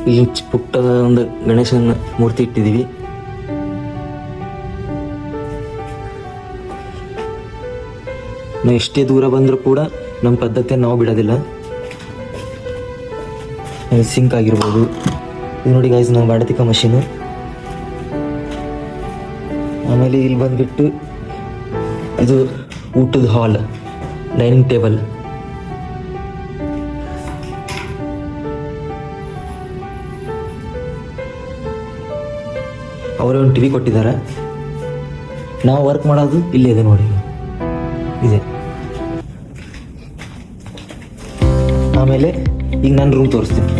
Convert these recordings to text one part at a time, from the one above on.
ಇಲ್ಲಿ ಪುಟ್ಟ ಒಂದು ಗಣೇಶನ ಮೂರ್ತಿ ಇಟ್ಟಿದ್ದೀವಿ. ನಾವು ಎಷ್ಟೇ ದೂರ ಬಂದರೂ ಕೂಡ ನಮ್ಮ ಪದ್ಧತಿಯನ್ನು ನಾವು ಬಿಡೋದಿಲ್ಲ. ಸಿಂಕ್ ಆಗಿರ್ಬೋದು. ಇದು ನೋಡಿ ಗಾಯ್ಸ್, ನಾವು ಬಾಡತಿಕ ಮಷೀನು. ಆಮೇಲೆ ಇಲ್ಲಿ ಬಂದುಬಿಟ್ಟು ಇದು ಊಟದ ಹಾಲ್, ಡೈನಿಂಗ್ ಟೇಬಲ್. ಅವರೇ ಒಂದು ಟಿವಿ ಕೊಟ್ಟಿದ್ದಾರೆ. ನಾವು ವರ್ಕ್ ಮಾಡೋದು ಇಲ್ಲೇ ಇದೆ ನೋಡಿ, ಇದೆ. ಆಮೇಲೆ ಈಗ ನಾನು ರೂಮ್ ತೋರಿಸ್ತೀನಿ.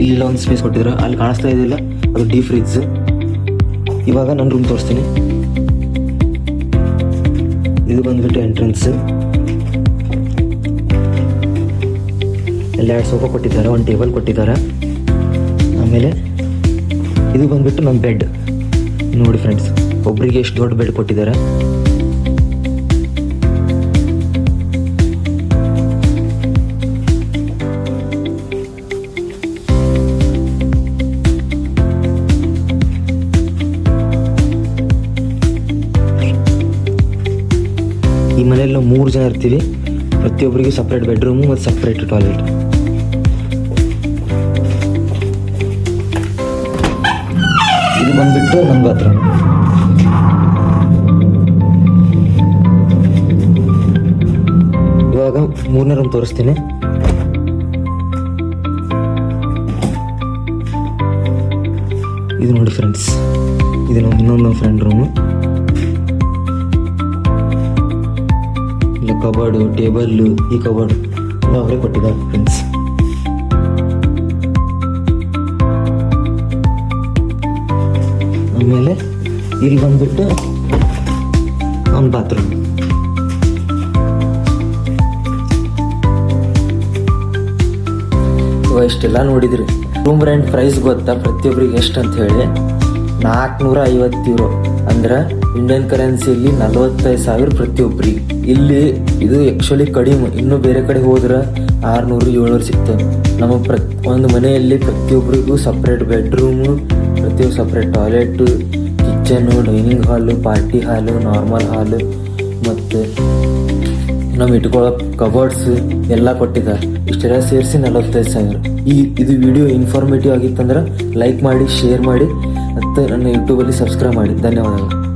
ಇಲ್ಲೆಲ್ಲ ಒಂದು ಸ್ಪೇಸ್ ಕೊಟ್ಟಿದ್ದಾರೆ, ಅಲ್ಲಿ ಕಾಣಿಸ್ತಾ ಇದೆಯಲ್ಲ ಅದು ಡೀಪ್ ಫ್ರಿಡ್ಜ್. ಇವಾಗ ನಾನು ರೂಮ್ ತೋರಿಸ್ತೀನಿ. ಇದು ಬಂದ್ಬಿಟ್ಟು ಎಂಟ್ರೆನ್ಸ್. ಎಲ್ಲ 2 ಸೋಫಾ ಕೊಟ್ಟಿದ್ದಾರೆ, ಒಂದು ಟೇಬಲ್ ಕೊಟ್ಟಿದ್ದಾರೆ. ಆಮೇಲೆ ಇದು ಬಂದ್ಬಿಟ್ಟು ನಮ್ಮ ಬೆಡ್ ನೋಡಿ ಫ್ರೆಂಡ್ಸ್, ಒಬ್ಬರಿಗೆ ಎಷ್ಟು ದೊಡ್ಡ ಬೆಡ್ ಕೊಟ್ಟಿದ್ದಾರೆ. ಈ ಮನೆಯಲ್ಲಿ ನಾವು 3 ಜನ ಇರ್ತೀವಿ. ಪ್ರತಿಯೊಬ್ಬರಿಗೂ ಸಪ್ರೇಟ್ ಬೆಡ್ರೂಮು ಮತ್ತು ಸಪ್ರೇಟ್ ಟಾಯ್ಲೆಟ್. ಇದು ಬಂದ್ಬಿಟ್ಟು ನಮ್ಮ ಬಾತ್ರೂಮ್. ಇವಾಗ 3ನೇ ರೂಮ್ ತೋರಿಸ್ತೀನಿ. ಇದು ನೋಡಿ ಫ್ರೆಂಡ್ಸ್, ಇದು ನಮ್ಮ ಇನ್ನೊಂದು ಫ್ರೆಂಡ್ ರೂಮು. ಇಲ್ಲ ಕಬರ್ಡು, ಟೇಬಲ್ಲು, ಈ ಕಬರ್ಡ್ ಎಲ್ಲ ಅವರೇ ಕೊಟ್ಟಿದ್ದಾರೆ ಫ್ರೆಂಡ್ಸ್. ಆಮೇಲೆ ಇಲ್ಲಿ ಬಂದ್ಬಿಟ್ಟು ಒಂದು ಬಾತ್ರೂಮ್. ಇಷ್ಟೆಲ್ಲ ನೋಡಿದ್ರಿ. ರೂಮ್ ರೆಂಟ್ ಪ್ರೈಸ್ ಗೊತ್ತಾ ಪ್ರತಿಯೊಬ್ಬರಿಗೆ ಎಷ್ಟು ಅಂತ ಹೇಳಿ? 450 ಯೂರೋ, ಅಂದ್ರೆ ಇಂಡಿಯನ್ ಕರೆನ್ಸಿಯಲ್ಲಿ 45,000 ಪ್ರತಿಯೊಬ್ಬರಿಗೆ. ಇಲ್ಲಿ ಇದು ಆ್ಯಕ್ಚುಲಿ ಕಡಿಮೆ. ಇನ್ನೂ ಬೇರೆ ಕಡೆ ಹೋದ್ರೆ 600-700 ಸಿಗ್ತದೆ. ನಮ್ಮ ಒಂದು ಮನೆಯಲ್ಲಿ ಪ್ರತಿಯೊಬ್ಬರಿಗೂ ಸಪ್ರೇಟ್ ಬೆಡ್ರೂಮು, ಪ್ರತಿಯೊಬ್ಬರು ಸಪ್ರೇಟ್ ಟಾಯ್ಲೆಟು, ಕಿಚನು, ಡೈನಿಂಗ್ ಹಾಲು, ಪಾರ್ಟಿ ಹಾಲು, ನಾರ್ಮಲ್ ಹಾಲು ಮತ್ತು ನಮ್ಮ ಇಟ್ಕೊಳ್ಳೋ ಕಬೋರ್ಡ್ಸ್ ಎಲ್ಲ ಕೊಟ್ಟಿದ್ದಾರೆ. ಇಷ್ಟೆಲ್ಲ ಸೇರಿಸಿ 45,000. ಇದು ವಿಡಿಯೋ ಇನ್ಫಾರ್ಮೇಟಿವ್ ಆಗಿತ್ತಂದ್ರೆ ಲೈಕ್ ಮಾಡಿ, ಶೇರ್ ಮಾಡಿ ಮತ್ತು ನನ್ನ ಯೂಟ್ಯೂಬಲ್ಲಿ ಸಬ್ಸ್ಕ್ರೈಬ್ ಮಾಡಿ. ಧನ್ಯವಾದಗಳು.